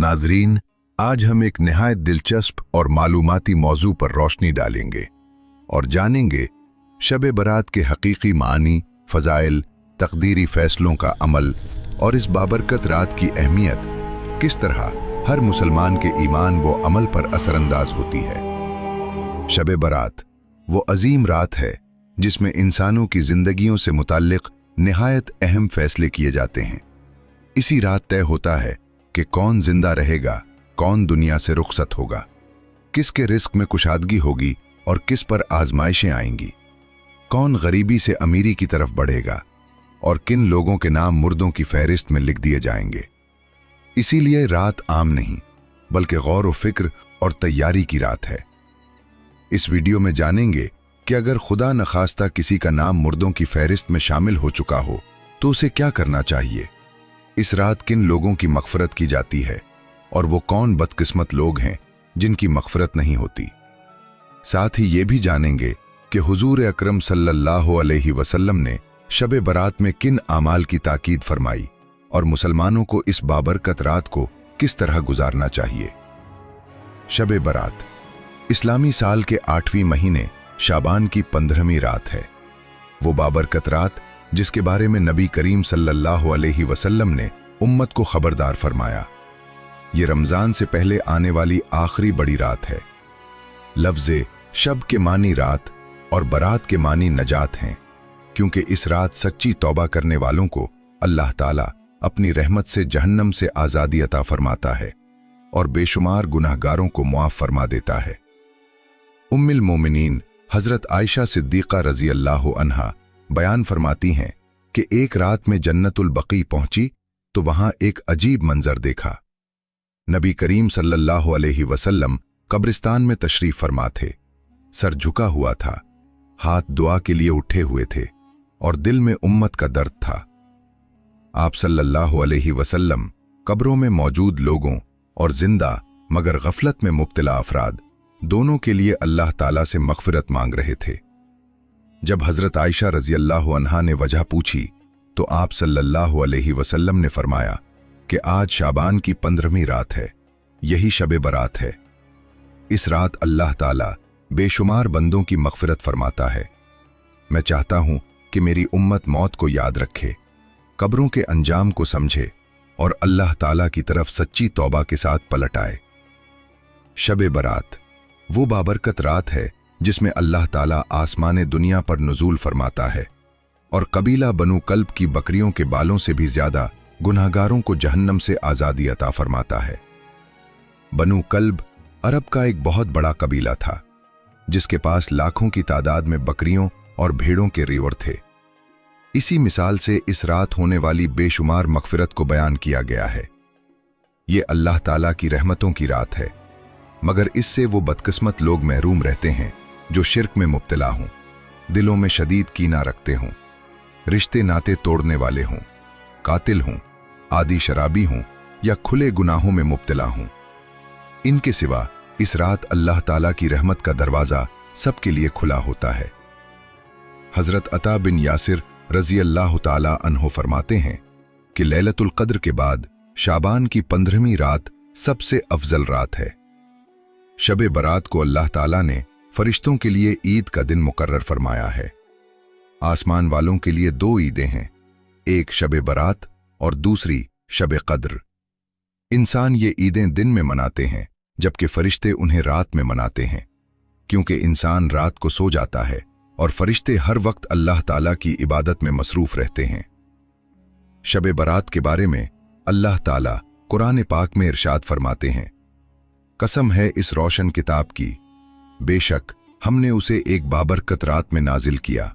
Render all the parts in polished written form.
नाजरीन, आज हम एक निहायत दिलचस्प और मालूमाती मौजू पर रोशनी डालेंगे और जानेंगे शब बरात के हकीकी मानी, फ़ज़ाइल, तकदीरी फ़ैसलों का अमल और इस बाबरकत रात की अहमियत किस तरह हर मुसलमान के ईमान व अमल पर असरअंदाज होती है। शब बरात वो अजीम रात है जिसमें इंसानों की ज़िंदगियों से मुताल्लिक़ निहायत अहम फ़ैसले किए जाते हैं। इसी रात तय होता है कि कौन जिंदा रहेगा, कौन दुनिया से रुखसत होगा, किसके रिस्क में कुशादगी होगी और किस पर आजमाइशें आएंगी, कौन गरीबी से अमीरी की तरफ बढ़ेगा और किन लोगों के नाम मुर्दों की फहरिस्त में लिख दिए जाएंगे। इसीलिए रात आम नहीं बल्कि गौर व फिक्र और तैयारी की रात है। इस वीडियो में जानेंगे कि अगर खुदा नखास्ता किसी का नाम मुर्दों की फहरिस्त में शामिल हो चुका हो तो उसे क्या करना चाहिए, इस रात किन लोगों की मग़फ़िरत की जाती है और वो कौन बदकिस्मत लोग हैं जिनकी मग़फ़िरत नहीं होती। साथ ही ये भी जानेंगे कि हुजूर अकरम सल्लल्लाहु अलैहि वसल्लम ने शब बरात में किन आमाल की ताकीद फरमाई और मुसलमानों को इस बाबरकत रात को किस तरह गुजारना चाहिए। शब बरात इस्लामी साल के 8वें महीने शाबान की 15वीं रात है। वो बाबरकत रात जिसके बारे में नबी करीम सल्लल्लाहु अलैहि वसल्लम ने उम्मत को खबरदार फरमाया। ये रमज़ान से पहले आने वाली आखिरी बड़ी रात है। लफ्ज़े शब के मानी रात और बरात के मानी नजात हैं, क्योंकि इस रात सच्ची तौबा करने वालों को अल्लाह ताला अपनी रहमत से जहन्नम से आज़ादी अता फरमाता है और बेशुमार गुनाहगारों को मुआफ़ फरमा देता है। उम्मुल मोमिनीन हज़रत आयशा सिद्दीक़ा रज़ी अल्लाह अन्हा बयान फरमाती हैं कि एक रात में जन्नतुल बकी पहुंची तो वहां एक अजीब मंजर देखा। नबी करीम सल्लल्लाहु अलैहि वसल्लम कब्रिस्तान में तशरीफ फरमा थे। सर झुका हुआ था, हाथ दुआ के लिए उठे हुए थे और दिल में उम्मत का दर्द था। आप सल्लल्लाहु अलैहि वसल्लम कब्रों में मौजूद लोगों और जिंदा मगर गफलत में मुब्तला अफराद दोनों के लिए अल्लाह ताला से मग़फ़िरत मांग रहे थे। जब हज़रत आयशा रज़ी अल्लाह अन्हा ने वजह पूछी तो आप सल्लल्लाहु अलैहि वसल्लम ने फरमाया कि आज शाबान की 15वीं रात है, यही शब बरात है। इस रात अल्लाह ताला बेशुमार बंदों की मग़फ़िरत फरमाता है। मैं चाहता हूं कि मेरी उम्मत मौत को याद रखे, कब्रों के अंजाम को समझे और अल्लाह ताला की तरफ सच्ची तौबा के साथ पलट आए। शब बरात वो बाबरकत रात है जिसमें अल्लाह ताला आसमान दुनिया पर नुज़ूल फरमाता है और कबीला बनु कल्ब की बकरियों के बालों से भी ज्यादा गुनाहगारों को जहन्नम से आज़ादी अता फरमाता है। बनु कल्ब अरब का एक बहुत बड़ा कबीला था जिसके पास लाखों की तादाद में बकरियों और भेड़ों के रीवर थे। इसी मिसाल से इस रात होने वाली बेशुमार मग़फ़िरत को बयान किया गया है। ये अल्लाह ताला की रहमतों की रात है, मगर इससे वो बदकिस्मत लोग महरूम रहते हैं जो शिर्क में मुब्तला हों, दिलों में शदीद कीना रखते हों, रिश्ते नाते तोड़ने वाले हों, कातिल हों, आदि शराबी हों या खुले गुनाहों में मुब्तला हों। इनके सिवा इस रात अल्लाह ताला की रहमत का दरवाज़ा सबके लिए खुला होता है। हज़रत अता बिन यासिर रज़ी अल्लाह ताला अन्हो फरमाते हैं कि लैलतुल क़द्र के बाद शाबान की 15वीं रात सबसे अफजल रात है। शब बरात को अल्लाह ताला ने फरिश्तों के लिए ईद का दिन मुकर्रर फरमाया है। आसमान वालों के लिए 2 ईदें हैं, एक शब बरात और दूसरी शब क़द्र। इंसान ये ईदें दिन में मनाते हैं जबकि फरिश्ते उन्हें रात में मनाते हैं, क्योंकि इंसान रात को सो जाता है और फरिश्ते हर वक्त अल्लाह ताला की इबादत में मसरूफ रहते हैं। शब बरात के बारे में अल्लाह ताला कुरान पाक में इरशाद फरमाते हैं, कसम है इस रोशन किताब की, बेशक हमने उसे एक बाबरकत रात में नाजिल किया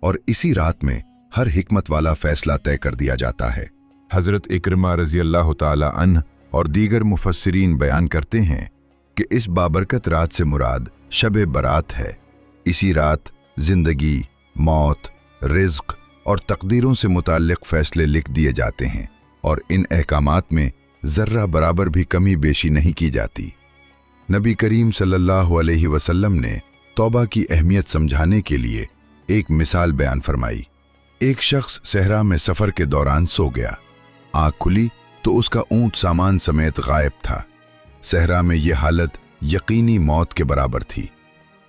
और इसी रात में हर हिकमत वाला फैसला तय कर दिया जाता है। हज़रत इक्रमा रज़ी अल्लाह ताला अन्ह और दीगर मुफस्सिरीन बयान करते हैं कि इस बाबरकत रात से मुराद शब बरात है। इसी रात जिंदगी, मौत, रिज़्क़ और तकदीरों से मुताल्लिक़ फ़ैसले लिख दिए जाते हैं और इन अहकामात में ज़र्रा बराबर भी कमी बेशी नहीं की जाती। नबी करीम सल्लल्लाहु अलैहि वसल्लम ने तौबा की अहमियत समझाने के लिए एक मिसाल बयान फरमाई। एक शख्स सहरा में सफ़र के दौरान सो गया। आँख खुली तो उसका ऊंट सामान समेत गायब था। सहरा में यह हालत यकीनी मौत के बराबर थी।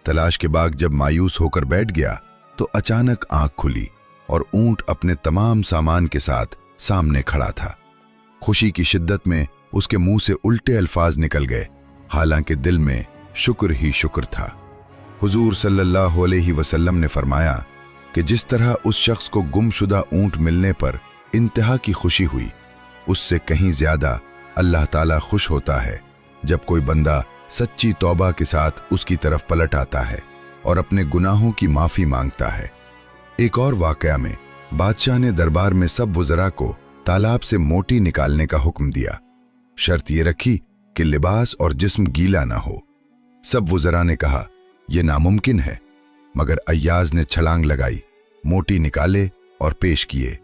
तलाश के बाद जब मायूस होकर बैठ गया तो अचानक आंख खुली और ऊंट अपने तमाम सामान के साथ सामने खड़ा था। खुशी की शिद्दत में उसके मुंह से उल्टे अल्फाज निकल गए, हालांकि दिल में शुक्र ही शुक्र था। हुजूर सल्लल्लाहु अलैहि वसल्लम ने फरमाया कि जिस तरह उस शख्स को गुमशुदा ऊंट मिलने पर इंतहा की खुशी हुई, उससे कहीं ज्यादा अल्लाह ताला खुश होता है जब कोई बंदा सच्ची तौबा के साथ उसकी तरफ पलट आता है और अपने गुनाहों की माफी मांगता है। एक और वाकया में बादशाह ने दरबार में सब वज़रा को तालाब से मोटी निकालने का हुक्म दिया। शर्त यह रखी कि लिबास और जिस्म गीला ना हो। सब वज़रा ने कहा यह नामुमकिन है, मगर अय्याज ने छलांग लगाई, मोटी निकाले और पेश किए।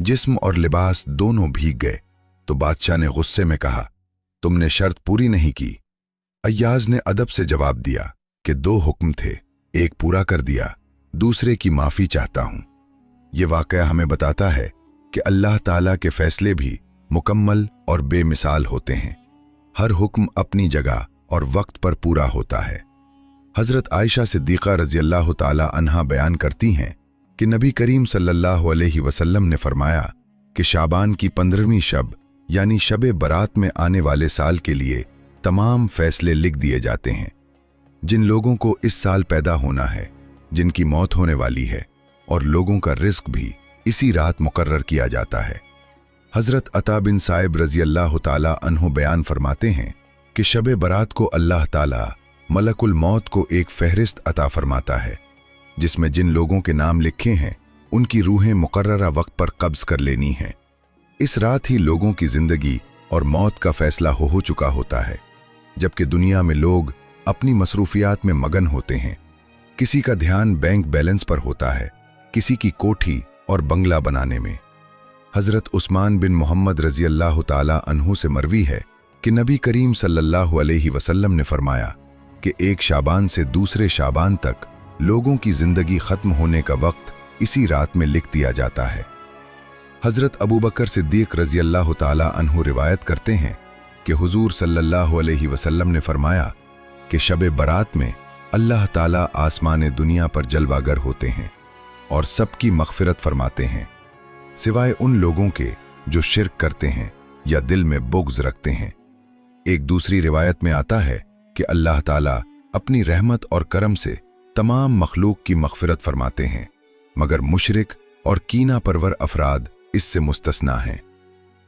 जिस्म और लिबास दोनों भीग गए तो बादशाह ने गुस्से में कहा, तुमने शर्त पूरी नहीं की। अय्याज ने अदब से जवाब दिया कि 2 हुक्म थे, एक पूरा कर दिया, दूसरे की माफी चाहता हूं। ये वाकया हमें बताता है कि अल्लाह ताला के फैसले भी मुकम्मल और बेमिसाल होते हैं। हर हुक्म अपनी जगह और वक्त पर पूरा होता है। हजरत आयशा सिद्दीक़ा रज़ी अल्लाह ताला अन्हा बयान करती हैं कि नबी करीम सल्लल्लाहु अलैहि वसल्लम ने फरमाया कि शाबान की 15वीं शब यानी शबे बरात में आने वाले साल के लिए तमाम फैसले लिख दिए जाते हैं। जिन लोगों को इस साल पैदा होना है, जिनकी मौत होने वाली है, और लोगों का रिस्क भी इसी रात मुकर्रर किया जाता है। हजरत अता बिन साइब रज़ी अल्लाह ताला अन्हु बयान फरमाते हैं कि शबे बरात को अल्लाह ताला मलकुल मौत को एक फहरिस्त अता फरमाता है, जिसमें जिन लोगों के नाम लिखे हैं उनकी रूहें मुकर्ररा वक्त पर कब्ज कर लेनी हैं। इस रात ही लोगों की जिंदगी और मौत का फैसला हो चुका होता है, जबकि दुनिया में लोग अपनी मसरूफियात में मगन होते हैं। किसी का ध्यान बैंक बैलेंस पर होता है, किसी की कोठी और बंगला बनाने में। हजरत उस्मान बिन मोहम्मद रज़ी अल्लाह ताला अन्हु से मरवी है कि नबी करीम सल्लल्लाहु अलैहि वसल्लम ने फरमाया कि एक शाबान से दूसरे शाबान तक लोगों की जिंदगी खत्म होने का वक्त इसी रात में लिख दिया जाता है। हजरत अबू बकर सिद्दीक रज़ी अल्लाह ताला अन्हु रिवायत करते हैं कि हुजूर सल्लल्लाहु अलैहि वसल्लम ने फरमाया कि शबे बरात में अल्लाह ताला आसमान दुनिया पर जलवागर होते हैं और सबकी मग़फ़िरत फरमाते हैं, सिवाय उन लोगों के जो शिर्क करते हैं या दिल में बुग़्ज़ रखते हैं। एक दूसरी रिवायत में आता है कि अल्लाह ताला अपनी रहमत और करम से तमाम मखलूक की मग़फ़िरत फरमाते हैं, मगर मुशरिक और कीना परवर अफराद इससे मुस्तस्ना हैं।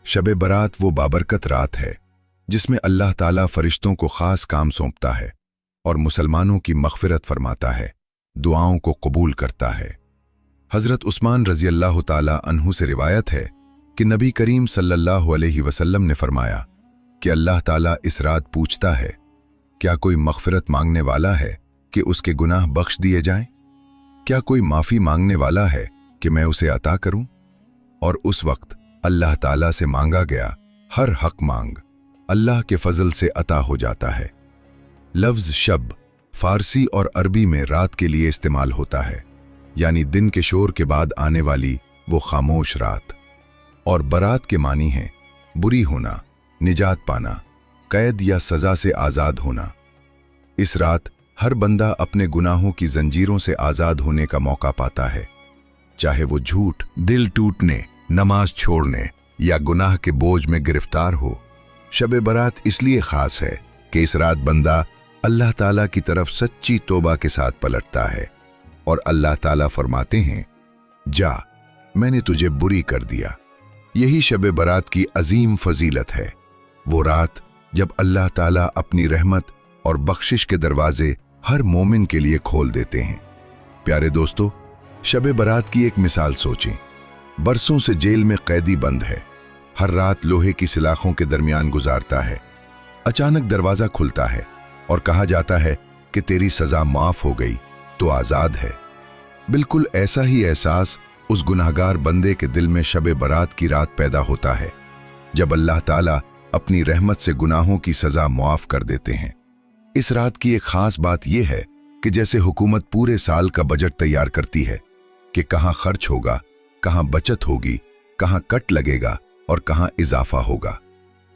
शबे बरात वो बाबरकत रात है जिसमें अल्लाह ताला फरिश्तों को खास काम सौंपता है और मुसलमानों की मग़फ़िरत फरमाता है, दुआओं को कबूल करता है। हजरत उस्मान रज़ी अल्लाह ताला अन्हु से रिवायत है कि नबी करीम सल्लल्लाहु अलैहि वसल्लम ने फरमाया कि अल्लाह ताला इस रात पूछता है, क्या कोई मग़फ़िरत मांगने वाला है कि उसके गुनाह बख्श दिए जाएं? क्या कोई माफ़ी मांगने वाला है कि मैं उसे अता करूं? और उस वक्त अल्लाह ताला से मांगा गया हर हक मांग अल्लाह के फजल से अता हो जाता है। लफ्ज़ शब फारसी और अरबी में रात के लिए इस्तेमाल होता है, यानी दिन के शोर के बाद आने वाली वो खामोश रात। और बरात के मानी हैं बुरी होना, निजात पाना, कैद या सजा से आज़ाद होना। इस रात हर बंदा अपने गुनाहों की जंजीरों से आज़ाद होने का मौका पाता है, चाहे वो झूठ, दिल टूटने, नमाज छोड़ने या गुनाह के बोझ में गिरफ्तार हो। शब बरात इसलिए खास है कि इस रात बंदा अल्लाह ताला की तरफ सच्ची तौबा के साथ पलटता है और अल्लाह ताला फरमाते हैं, जा मैंने तुझे बुरी कर दिया। यही शब बरात की अजीम फजीलत है, वो रात जब अल्लाह ताला अपनी रहमत और बख्शिश के दरवाजे हर मोमिन के लिए खोल देते हैं। प्यारे दोस्तों, शब बरात की एक मिसाल सोचें। बरसों से जेल में कैदी बंद है, हर रात लोहे की सलाखों के दरमियान गुजारता है। अचानक दरवाजा खुलता है और कहा जाता है कि तेरी सजा माफ हो गई, तो आजाद है। बिल्कुल ऐसा ही एहसास उस गुनाहगार बंदे के दिल में शब बरात की रात पैदा होता है, जब अल्लाह ताला अपनी रहमत से गुनाहों की सजा मुआफ कर देते हैं। इस रात की एक खास बात यह है कि जैसे हुकूमत पूरे साल का बजट तैयार करती है कि कहां खर्च होगा, कहां बचत होगी, कहां कट लगेगा और कहाँ इजाफा होगा।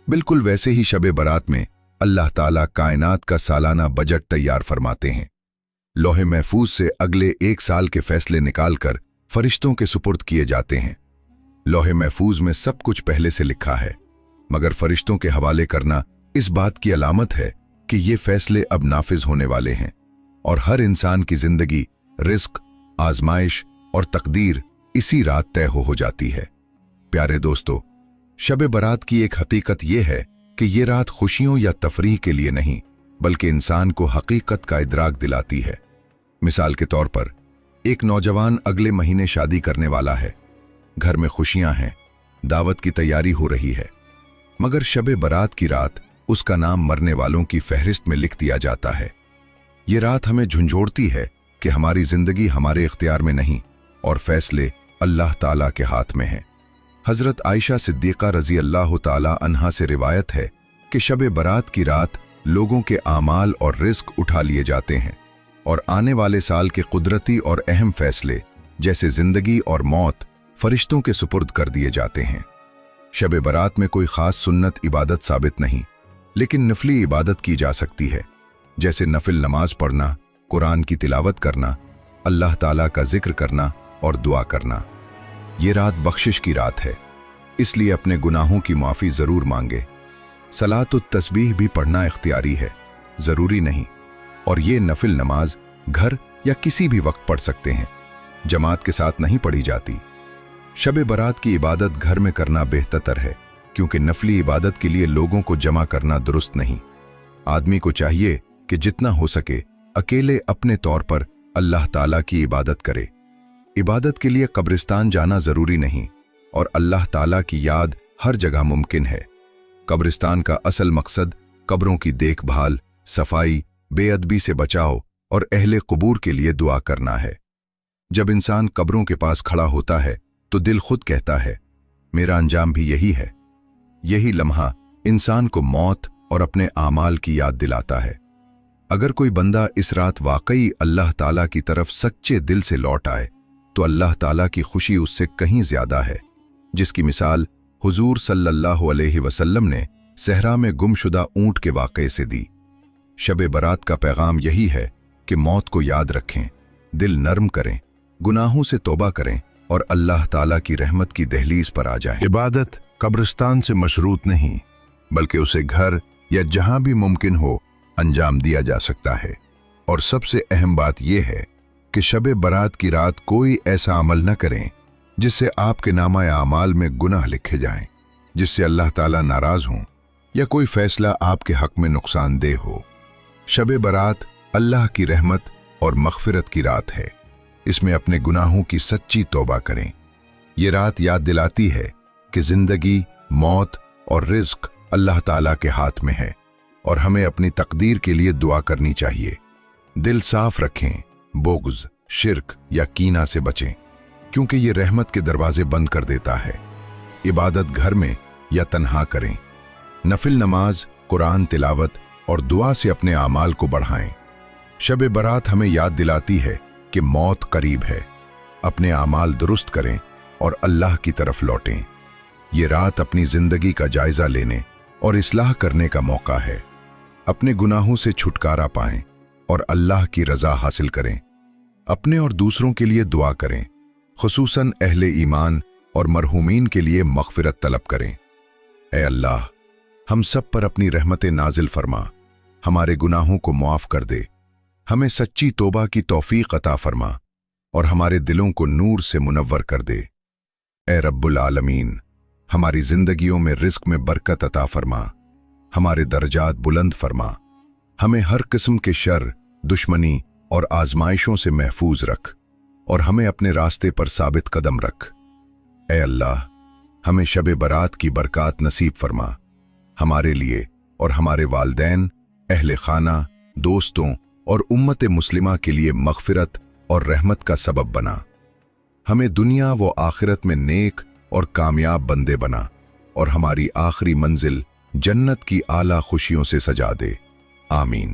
बिल्कुल वैसे ही शब बरात में अल्लाह ताला कायनात का सालाना बजट तैयार फरमाते हैं। लौहे महफूज से अगले 1 साल के फैसले निकालकर फरिश्तों के सुपुर्द किए जाते हैं। लौहे महफूज में सब कुछ पहले से लिखा है, मगर फरिश्तों के हवाले करना इस बात की अलामत है कि ये फैसले अब नाफिज होने वाले हैं और हर इंसान की जिंदगी, रिस्क, आजमाइश और तकदीर इसी रात तय हो जाती है। प्यारे दोस्तों, शब बरात की एक हकीकत यह है कि ये रात खुशियों या तफरीह के लिए नहीं, बल्कि इंसान को हकीकत का इदराक दिलाती है। मिसाल के तौर पर एक नौजवान अगले महीने शादी करने वाला है, घर में खुशियां हैं, दावत की तैयारी हो रही है, मगर शब बरात की रात उसका नाम मरने वालों की फहरिस्त में लिख दिया जाता है। ये रात हमें झुंझोड़ती है कि हमारी जिंदगी हमारे इख्तियार में नहीं और फैसले अल्लाह ताला के हाथ में हैं। हजरत आयशा सिद्दीक़ा रज़ी अल्लाह ताला अन्हा से रिवायत है कि शब बरात की रात लोगों के आमाल और रिस्क उठा लिए जाते हैं और आने वाले साल के कुदरती और अहम फैसले जैसे जिंदगी और मौत फरिश्तों के सुपुर्द कर दिए जाते हैं। शब बरात में कोई खास सुन्नत इबादत साबित नहीं, लेकिन नफली इबादत की जा सकती है, जैसे नफिल नमाज पढ़ना, कुरान की तिलावत करना, अल्लाह ताला का जिक्र करना और दुआ करना। ये रात बख्शिश की रात है, इसलिए अपने गुनाहों की माफ़ी ज़रूर मांगे। सलात तस्बीह भी पढ़ना इख्तियारी है, ज़रूरी नहीं, और ये नफिल नमाज घर या किसी भी वक्त पढ़ सकते हैं, जमात के साथ नहीं पढ़ी जाती। शब बरात की इबादत घर में करना बेहतर है, क्योंकि नफली इबादत के लिए लोगों को जमा करना दुरुस्त नहीं। आदमी को चाहिए कि जितना हो सके अकेले अपने तौर पर अल्लाह ताला की इबादत करे। इबादत के लिए कब्रिस्तान जाना ज़रूरी नहीं और अल्लाह ताला की याद हर जगह मुमकिन है। कब्रिस्तान का असल मकसद कब्रों की देखभाल, सफाई, बेअदबी से बचाव और अहले कुबूर के लिए दुआ करना है। जब इंसान कब्रों के पास खड़ा होता है तो दिल खुद कहता है, मेरा अंजाम भी यही है। यही लम्हा इंसान को मौत और अपने आमाल की याद दिलाता है। अगर कोई बंदा इस रात वाकई अल्लाह ताला की तरफ सच्चे दिल से लौट आए तो अल्लाह ताला की खुशी उससे कहीं ज्यादा है, जिसकी मिसाल हुजूर सल्लल्लाहु अलैहि वसल्लम ने सहरा में गुमशुदा ऊंट के वाक़े से दी। शब बरात का पैगाम यही है कि मौत को याद रखें, दिल नर्म करें, गुनाहों से तौबा करें और अल्लाह ताला की रहमत की दहलीज पर आ जाएं। इबादत कब्रिस्तान से मशरूत नहीं, बल्कि उसे घर या जहां भी मुमकिन हो अंजाम दिया जा सकता है। और सबसे अहम बात यह है कि शब बरात की रात कोई ऐसा अमल न करें जिससे आपके नामा आमाल में गुनाह लिखे जाएं, जिससे अल्लाह ताला नाराज हों या कोई फैसला आपके हक में नुकसानदेह हो। शब बरात अल्लाह की रहमत और मग़फ़िरत की रात है। इसमें अपने गुनाहों की सच्ची तौबा करें। ये रात याद दिलाती है कि जिंदगी, मौत और रिज़्क अल्लाह ताला के हाथ में है और हमें अपनी तकदीर के लिए दुआ करनी चाहिए। दिल साफ रखें, बोग़्ज़, शिर्क या कीना से बचें, क्योंकि ये रहमत के दरवाजे बंद कर देता है। इबादत घर में या तन्हा करें। नफिल नमाज, कुरान तिलावत और दुआ से अपने आमाल को बढ़ाएं। शब बरात हमें याद दिलाती है कि मौत करीब है। अपने आमाल दुरुस्त करें और अल्लाह की तरफ लौटें। ये रात अपनी जिंदगी का जायजा लेने और इस्लाह करने का मौका है। अपने गुनाहों से छुटकारा पाएं और अल्लाह की रज़ा हासिल करें। अपने और दूसरों के लिए दुआ करें, खुसूसन अहले ईमान और मरहूमीन के लिए मग़फ़िरत तलब करें। ऐ अल्लाह, हम सब पर अपनी रहमतें नाजिल फरमा, हमारे गुनाहों को मुआफ़ कर दे, हमें सच्ची तौबा की तौफ़ीक़ अता फरमा और हमारे दिलों को नूर से मुनव्वर कर दे। ऐ रब्बुल आलमीन, हमारी जिंदगियों में रिज़्क़ में बरकत अता फरमा, हमारे दर्जात बुलंद फरमा, हमें हर किस्म के शर, दुश्मनी और आजमाइशों से महफूज रख और हमें अपने रास्ते पर साबित कदम रख। ऐ अल्लाह, हमें शब बरात की बरक़ात नसीब फरमा, हमारे लिए और हमारे वालिदैन, अहले खाना, दोस्तों और उम्मत मुस्लिमा के लिए मग़फ़िरत और रहमत का सबब बना। हमें दुनिया व आखिरत में नेक और कामयाब बंदे बना और हमारी आखिरी मंजिल जन्नत की आला खुशियों से सजा दे। आमीन।